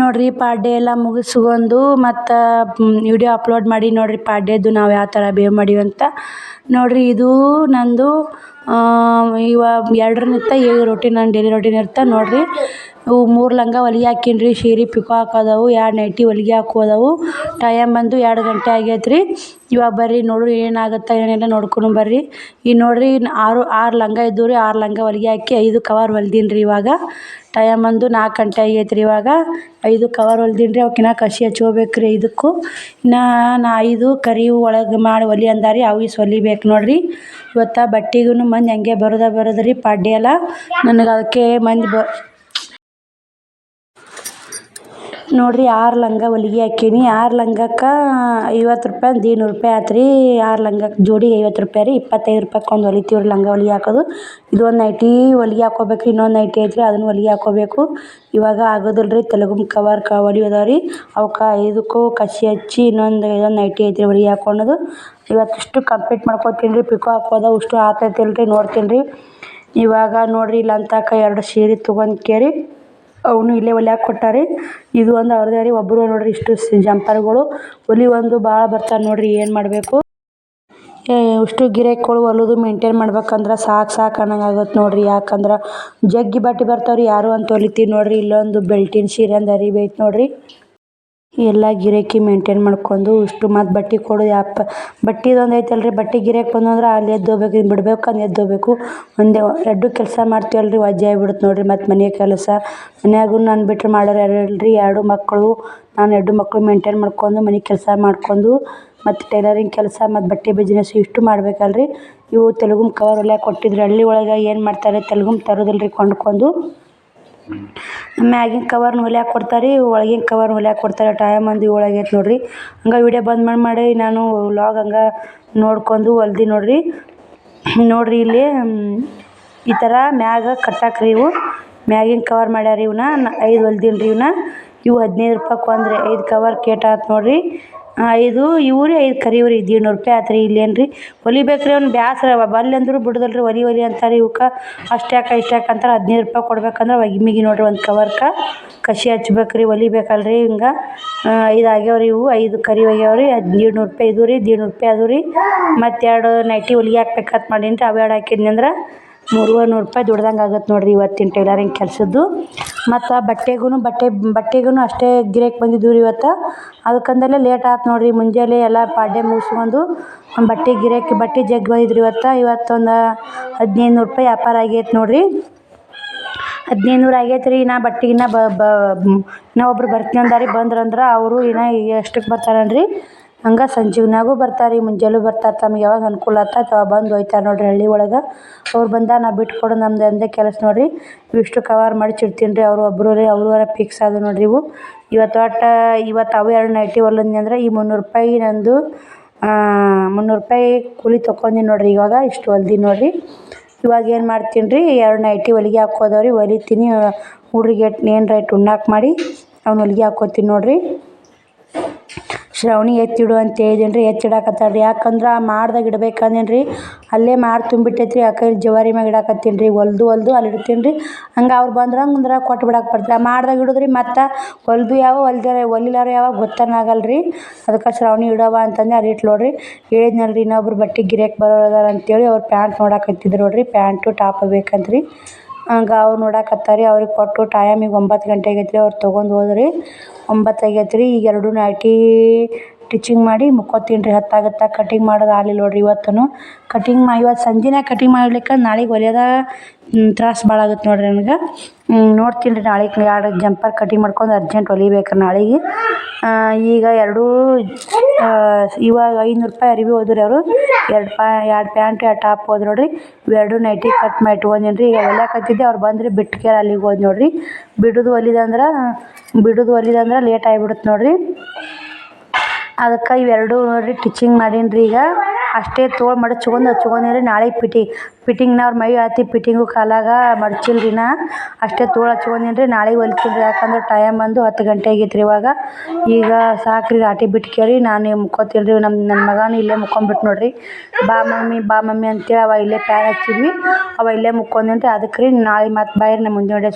ನೋಡ್ರಿ ಪಾಡ್ಡೆ ಎಲ್ಲ ಮುಗಿಸ್ಕೊಂಡು ಮತ್ತು ವಿಡಿಯೋ ಅಪ್ಲೋಡ್ ಮಾಡಿ ನೋಡ್ರಿ ಪಾಡ್ಯದ್ದು ನಾವು ಯಾವ ಥರ ಬೇವು ಮಾಡೀವಿ ಅಂತ ನೋಡ್ರಿ. ಇದು ನಂದು ಇವಾಗ 2 7 ರೊಟೀನ್ ನನ್ನ ಡೈಲಿ ರೊಟೀನ್ ಇರುತ್ತೆ ನೋಡ್ರಿ. ಇವು 3 ಲಂಗ ಹೊಲಿಗೆ ಹಾಕೀನಿ, ಸೀರೆ ಪಿಕೋ ಹಾಕೋದವು, 2 ನೈಟಿ ಹೊಲಿಗೆ ಹಾಕೋದವು. ಟೈಮ್ ಬಂದು 2 ಗಂಟೆ ಆಗೈತೆ ರೀ. ಇವಾಗ ಬರ್ರಿ ನೋಡ್ರಿ ಏನಾಗುತ್ತೆ ಏನಿಲ್ಲ ನೋಡ್ಕೊಂಡು ಬರ್ರಿ. ಈಗ ನೋಡ್ರಿ 6 ಲಂಗ ಇದ್ದವು ರೀ, 6 ಲಂಗ ಹೊಲಿಗೆ ಹಾಕಿ 5 ಕವರ್ ಹೊಲ್ದೀನಿ ರೀ. ಇವಾಗ ಟೈಮ್ ಬಂದು 4 ಗಂಟೆ ಆಗೈತೆ ರೀ. ಇವಾಗ 5 ಕವರ್ ಹೊಲ್ದೀನಿ ರೀ. ಅವಕ್ಕಿನ್ನ ಕಸಿ ಹಚ್ಕೋಬೇಕು ರೀ. ಇದಕ್ಕೂ ಇನ್ನು 5 ಕರಿ ಒಳಗೆ ಮಾಡಿ ಹೊಲಿ ಅಂದಾರಿ, ಅವು ಹೊಲಿಬೇಕು ನೋಡ್ರಿ. ಇವತ್ತು ಬಟ್ಟೆಗೂ ಮಂದಿ ಹಂಗೆ ಬರೋದು ರೀ ಪಾಡ್ಯ ಎಲ್ಲ. ನನಗೆ ಅದಕ್ಕೆ ಮಂದಿ ನೋಡ್ರಿ 6 ಲಂಗ ಹೊಲಿಗೆ ಹಾಕೀನಿ. 6 ಲಂಗಕ್ಕೆ 50 ರೂಪಾಯಿ 100 ರೂಪಾಯಿ ಆಯ್ತು ರೀ. 6 ಲಂಗಕ್ಕೆ ಜೋಡಿಗೆ 50 ರೂಪಾಯಿ ರೀ. 25 ರೂಪಾಯಿಗೆ ಒಂದು ಹೊಲಿತೀವಿ ರೀ ಲಂಗ ಹೊಲಿಗೆ ಹಾಕೋದು. ಇದೊಂದು ನೈಟಿ ಹೊಲಿಗೆ ಹಾಕೋಬೇಕು ರೀ. ಇನ್ನೊಂದು ನೈಟಿ ಐತೆ ರೀ, ಅದನ್ನು ಹೊಲಿಗೆ ಹಾಕೋಬೇಕು. ಇವಾಗ ಆಗೋದಿಲ್ಲ ರೀ, ತೆಲುಗು ಕವರ್ ಹೊಲಿಯೋದಾವ ರೀ. ಅವಕ್ಕೆ 5ಕ್ಕೂ ಕಸಿ ಹಚ್ಚಿ ಇದೊಂದು ನೈಟಿ ಐತೆ ರೀ ಹೊಲಿಗೆ ಹಾಕೊಳ್ಳೋದು. ಇವತ್ತಿಷ್ಟು ಕಂಪ್ಲೀಟ್ ಮಾಡ್ಕೊತೀನಿ ರೀ. ಪಿಕೋ ಹಾಕೋದು ಅಷ್ಟು ಆತೈತಿಲ್ಲ ರೀ, ನೋಡ್ತೀನಿ ರೀ. ಇವಾಗ ನೋಡ್ರಿ ಇಲ್ಲಿ ಅಂತಕ 2 ಸೀರೆ ತೊಗೊಂಡು ಕೇರಿ ಅವನು ಇಲ್ಲೇ ಹೊಲಿಯಾಕೆ ಕೊಟ್ಟಾರೆ. ಇದು ಒಂದು ಅವ್ರದ್ದೇ ರೀ. ಒಬ್ಬರು ನೋಡ್ರಿ ಇಷ್ಟು ಜಂಪರ್ಗಳು ಹೊಲಿ ಒಂದು ಭಾಳ ಬರ್ತಾರೆ ನೋಡ್ರಿ. ಏನು ಮಾಡಬೇಕು ಇಷ್ಟು ಗಿರಾಕಿಗಳು ಹೊಲಿದು ಮೇಂಟೈನ್ ಮಾಡ್ಬೇಕಂದ್ರೆ ಸಾಕು ಅನ್ನಂಗೆ ಆಗುತ್ತೆ ನೋಡ್ರಿ. ಯಾಕಂದ್ರೆ ಜಗ್ಗಿ ಬಟ್ಟೆ ಬರ್ತಾವೆ ರೀ, ಯಾರು ಅಂತ ಹೊಲಿತೀವಿ ನೋಡ್ರಿ. ಇಲ್ಲೊಂದು ಬೆಲ್ಟಿನ ಸೀರೆ ಒಂದು ಅರಿವೆ ಐತೆ ನೋಡ್ರಿ. ಎಲ್ಲ ಗಿರಾಕಿ ಮೇಂಟೈನ್ ಮಾಡ್ಕೊಂಡು ಇಷ್ಟು ಮತ್ತು ಬಟ್ಟೆ ಕೊಡೋದು ಬಟ್ಟೆದೊಂದು ಐತಲ್ರಿ. ಬಟ್ಟೆ ಗಿರಾಕಿ ಬಂದಂದ್ರೆ ಅಲ್ಲಿ ಎದ್ದೋಗ್ಬೇಕು, ಇನ್ನು ಬಿಡ್ಬೇಕು ಅಂದ್ರೆ ಎದ್ದೋಗ್ಬೇಕು. ಒಂದೇ 2 ಕೆಲಸ ಮಾಡ್ತೀವಲ್ರಿ, ವಜ್ಜೆ ಆಗಿಬಿಡುತ್ತೆ ನೋಡ್ರಿ. ಮತ್ತು ಮನೆ ಕೆಲಸ ಮನ್ಯಾಗೂ ನಾನು ಬಿಟ್ಟರೆ ಮಾಡೋರು ಯಾರು ಇಲ್ಲರಿ. 2 ಮಕ್ಕಳು, ನಾನು 2 ಮಕ್ಕಳು ಮೇಂಟೈನ್ ಮಾಡ್ಕೊಂಡು ಮನೆ ಕೆಲಸ ಮಾಡ್ಕೊಂಡು ಮತ್ತು ಟೈಲರಿಂಗ್ ಕೆಲಸ ಮತ್ತು ಬಟ್ಟೆ ಬಿಸ್ನೆಸ್ ಇಷ್ಟು ಮಾಡ್ಬೇಕಲ್ರಿ. ಇವು ತೆಲುಗು ಕವರ್ ಹೊಲಿಯಾಕೆ ಕೊಟ್ಟಿದ್ರು. ಹಳ್ಳಿ ಒಳಗೆ ಏನು ಮಾಡ್ತಾರೆ, ತೆಲುಗು ತರೋದಿಲ್ಲ ರೀ ಕೊಂಡ್ಕೊಂಡು. ಮ್ಯಾಗಿನ ಕವರ್ನ ಹೊಲಿಯಾಕೆ ಕೊಡ್ತಾರೆ, ಒಳಗಿನ ಕವರ್ ಹೊಲಿಯಾಕೆ ಕೊಡ್ತಾರೆ. ಟೈಮ್ ಒಂದು 7 ಆಗೈತೆ ನೋಡ್ರಿ. ಹಂಗೆ ವಿಡಿಯೋ ಬಂದ್ ಮಾಡಿ ನಾನು ವ್ಲಾಗ್ ಹಂಗೆ ನೋಡ್ಕೊಂಡು ಹೊಲ್ದಿ ನೋಡ್ರಿ. ಇಲ್ಲಿ ಈ ಥರ ಮ್ಯಾಗ ಕಟ್ಟಾಕ್ರಿ. ಇವು ಮ್ಯಾಗಿನ ಕವರ್ ಮಾಡ್ಯಾರ. ಇವನ್ನ 5 ಹೊಲ್ದೀನಿ ರೀ. ಇವು 15 ರೂಪಾಯಿಗೆ ಒಂದು ರೀ. 5 ಕವರ್ ಕೇಟ್ ಆಯ್ತು ನೋಡ್ರಿ. 5 ಇವು ರೀ, 5 ಕರಿವು ರೀ. 100 ರೂಪಾಯಿ ಆಯ್ತು ರೀ. ಇಲ್ಲೇನು ರೀ ಹೊಲಿಬೇಕು ರೀ. ಅವ್ನು ಬ್ಯಾಸರ ಬಲ್ಲಿ ಅಂದರೂ ಬಿಡೋದಿಲ್ಲ ರೀ. ಹೊಲಿ ಅಂತಾರೆ. ಇವಕ್ಕೆ ಅಷ್ಟ್ಯಾಕೆ ಇಷ್ಟ್ಯಾಕೆ ಅಂತಾರೆ. 15 ರೂಪಾಯಿ ಕೊಡ್ಬೇಕಂದ್ರೆ ಒಮ್ಮಿಗೆ ನೋಡ್ರಿ ಒಂದು ಕವರ್ಗೆ ಕಸಿ ಹಚ್ಬೇಕು ರೀ, ಹೊಲಿಬೇಕಲ್ರಿ. ಹಿಂಗೆ 5 ಆಗ್ಯಾವ ರೀ. ಇವು 5 ಕರಿ ಆಗ್ಯಾವ ರೀ. 100 ರೂಪಾಯಿ ಇದು ರೀ, 100 ರೂಪಾಯಿ ಅದು ರೀ. ಮತ್ತು 2 ನೈಟಿ ಹೊಲಿಗೆ ಹಾಕ್ಬೇಕಂತ ಮಾಡೀನಿ ರೀ. ಅವು 2 ಹಾಕಿದ್ನಿ ಅಂದ್ರೆ 300 ರೂಪಾಯಿ ದುಡ್ದಂಗೆ ಆಗುತ್ತೆ ನೋಡ್ರಿ ಇವತ್ತಿನ ಟೈಲರಿಂಗ್ ಕೆಲಸದ್ದು. ಮತ್ತು ಬಟ್ಟೆಗೂ ಅಷ್ಟೇ ಗಿರಾಕಿ ಬಂದಿದ್ದು ರೀ ಇವತ್ತು. ಅದಕ್ಕಂದಲೇ ಲೇಟ್ ಆಯ್ತು ನೋಡ್ರಿ. ಮುಂಜಾನೆ ಎಲ್ಲ ಪಾಡ್ಯ ಮುಗಿಸ್ಕೊಂಡು ಬಟ್ಟೆ ಜಗ್ಗಿ ಬಂದಿದ್ರು ಇವತ್ತೊಂದು 1500 ರೂಪಾಯಿ ವ್ಯಾಪಾರ ಆಗೈತೆ ನೋಡ್ರಿ. 1500 ಆಗೈತೆ ರೀ. ನಾ ಬಟ್ಟೆಗಿನ್ನ ಇನ್ನೂ ಒಬ್ರು ಬರ್ತೀನಿ ಅಂದಾರಿ. ಬಂದ್ರಂದ್ರೆ ಅವರು ಇನ್ನೂ ಎಷ್ಟಕ್ಕೆ ಬರ್ತಾರನ್ರಿ, ಹಂಗೆ ಸಂಜೆನಾಗೂ ಬರ್ತಾರೆ, ಮುಂಜಾನೆ ಬರ್ತಾರೆ. ತಮಗೆ ಯಾವಾಗ ಅನುಕೂಲ ಆಗ್ತದೆ ಅವಾಗ ಬಂದು ಒಯ್ತಾರೆ ನೋಡ್ರಿ. ಹಳ್ಳಿ ಒಳಗೆ ಅವ್ರು ಬಂದಾಗ ನಾ ಬಿಟ್ಕೊಡೋದು ನಮ್ದು ಒಂದೇ ಕೆಲಸ ನೋಡ್ರಿ. ಇವಿಷ್ಟು ಕವರ್ ಮಡಿಚಿಡ್ತೀನಿ ರೀ. ಅವರು ಫಿಕ್ಸ್ ಆದವು ನೋಡ್ರಿ. ಇವತ್ತು ಅವು 2 ನೈಟಿ ಹೊಲಿದ್ನಿ ಅಂದ್ರೆ ಈ 300 ರೂಪಾಯಿ ನಂದು 300 ರೂಪಾಯಿ ಕೂಲಿ ತೊಗೊಂಡಿನಿ ನೋಡ್ರಿ. ಇವಾಗ ಇಷ್ಟು ಹೊಲ್ದೀನಿ ನೋಡ್ರಿ. ಇವಾಗ ಏನು ಮಾಡ್ತೀನಿ ರೀ, 2 ನೈಟಿ ಹೊಲಿಗೆ ಹಾಕೋದವ್ರಿ. ಹೊಲಿತೀನಿ ಹುಡ್ರಿಗೆ ಏನು ರೈಟ್ ಉಣ್ಣಾಕೆ ಮಾಡಿ ಅವ್ನು ಹೊಲಿಗೆ ಹಾಕೋತೀನಿ ನೋಡ್ರಿ. ಶ್ರಾವಣಿ ಎತ್ತಿಡು ಅಂತ ಹೇಳಿದೀನಿ ರೀ. ಎತ್ತಿಡಾಕತ್ತಾಳ್ರಿ. ಯಾಕಂದ್ರೆ ಮಾಡ್ದಾಗ ಇಡ್ಬೇಕಂದೇನಿ ರೀ. ಅಲ್ಲೇ ಮಾಡಿ ತುಂಬಿಟ್ಟೈತೆ ರೀ. ಯಾಕಂದ್ರೆ ಜವಾರಿ ಮ್ಯಾಗ ಇಡಾಕತ್ತೀನಿ ರೀ. ಹೊಲ್ದು ಅಲ್ಲಿ ಇಡ್ತೀನಿ ರೀ. ಹಂಗೆ ಅವ್ರು ಬಂದ್ರೆ ಕೊಟ್ಟು ಬಿಡಾಕೆ ಬರ್ತಾರೆ. ಮಾಡ್ದಾಗ ಇಡೋದ್ರಿ. ಮತ್ತು ಹೊಲ್ದು ಯಾವ ಹೊಲಿಲಾರ ಯಾವ ಗೊತ್ತಾಗಲ್ಲ ರೀ. ಅದಕ್ಕೆ ಶ್ರಾವಣಿ ಇಡವ ಅಂತಂದು ಅಲ್ಲಿ ಇಟ್ಟು ನೋಡ್ರಿ. ಹೇಳಿದ್ನಲ್ರಿ ಇನ್ನೊಬ್ರು ಬಟ್ಟೆ ಗಿರಾಕಿ ಬರೋರು ಅದಾರ ಅಂತೇಳಿ ಅವ್ರು ಪ್ಯಾಂಟ್ ನೋಡಾಕತ್ತಿದ್ರು ನೋಡ್ರಿ. ಪ್ಯಾಂಟು ಟಾಪ್ ಬೇಕಂತ್ರಿ. ಹಂಗೆ ಅವ್ರು ನೋಡಾಕತ್ತಾರೆ. ಅವ್ರಿಗೆ ಕೊಟ್ಟು ಟೈಮಿಗೆ 9 ಗಂಟೆ ಆಗೈತೆ ರೀ. ಅವ್ರು ತೊಗೊಂಡು ಹೋದ್ರಿ. 9 ಆಗೈತೆ ರೀ. ಈಗ 2 ನೈಟಿ ಸ್ಟಿಚಿಂಗ್ ಮಾಡಿ ಮುಕ್ಕೋತೀನಿ ರೀ. 10 ಆಗುತ್ತೆ. ಕಟಿಂಗ್ ಮಾಡೋದು ಆಗಲಿಲ್ಲ ನೋಡ್ರಿ ಇವತ್ತು ಸಂಜೆನೇ ಕಟಿಂಗ್ ಮಾಡ್ಲಿಕ್ಕೆ ನಾಳೆಗೆ ಹೊಲಿಯೋದು ತ್ರಾಸು ಭಾಳ ಆಗುತ್ತೆ ನೋಡ್ರಿ ನನಗೆ. ನೋಡ್ತೀನಿ ರೀ ನಾಳೆಗೆ 2 ಜಂಪರ್ ಕಟಿಂಗ್ ಮಾಡ್ಕೊಂಡು ಅರ್ಜೆಂಟ್ ಹೊಲಿಬೇಕು ನಾಳೆಗೆ. ಈಗ ಇವಾಗ 500 ರೂಪಾಯಿ ಅರಿವಿ ಹೋದ್ರಿ. ಅವರು 2 ಪ್ಯಾಂಟ್ 2 ಟಾಪ್ ಹೋದ್ ನೋಡ್ರಿ. 2 ನೈಟಿ ಕಟ್ ಮಾಡಿ ಇಟ್ಕೊಂಡೀನಿ ರೀ. ಈಗ ಹೊಲಿಯಾಕತ್ತಿದ್ದೆ ಅವ್ರು ಬಂದ್ರಿ. ಬಿಟ್ಟು ಅಲ್ಲಿಗೆ ಹೋದ್ ನೋಡ್ರಿ. ಬಿಡೋದು ಹೊಲಿದಂದ್ರೆ ಲೇಟ್ ಆಗಿಬಿಡುತ್ತೆ ನೋಡ್ರಿ. ಅದಕ್ಕೆ ಇವೆರಡು ನೋಡ್ರಿ ಸ್ಟಿಚಿಂಗ್ ಮಾಡೀನಿ ರೀ. ಈಗ ಅಷ್ಟೇ ತೋಳು ಹಚ್ಕೊಂಡೀನಿ ರೀ. ನಾಳೆಗೆ ಫಿಟ್ಟಿಂಗ್ನ ಅವ್ರ ಮೈ ಅಳತೆ ಫಿಟ್ಟಿಂಗು ಕಾಲಾಗ ಮಡ್ಚಿಲ್ಲ ರೀ. ಅಷ್ಟೇ ತೋಳು ಹಚ್ಕೊಂಡೀನಿ ರೀ. ನಾಳೆಗೆ ಹೊಲಿತೀನಿ ರೀ. ಯಾಕಂದ್ರೆ ಟೈಮ್ ಬಂದು 10 ಗಂಟೆ ಆಗೈತೆ ರೀ. ಇವಾಗ ಈಗ ಸಾಕು ರೀ. ರಾಟಿ ಬಿಟ್ಕೇರಿ ನಾನು ಮುಕ್ಕೋತೀನಿ ರೀ. ನನ್ನ ಮಗನೂ ಇಲ್ಲೇ ಮುಕ್ಕೊಂಬಿಟ್ಟು ನೋಡ್ರಿ. ಬಾ ಮಮ್ಮಿ ಅಂತೇಳಿ ಅವ ಇಲ್ಲೇ ಪ್ಯಾನ್ ಹಚ್ಚಿದ್ವಿ. ಅವ ಇಲ್ಲೇ ಮುಕ್ಕೊಂಡೀನಿ ರೀ. ಅದಕ್ಕೆ ರೀ ನಾಳೆ ಮತ್ತೆ ಬಾಯ್ರಿ. ನಮ್ಮ ಮುಂದಿನ ವಿಡಿಯೋ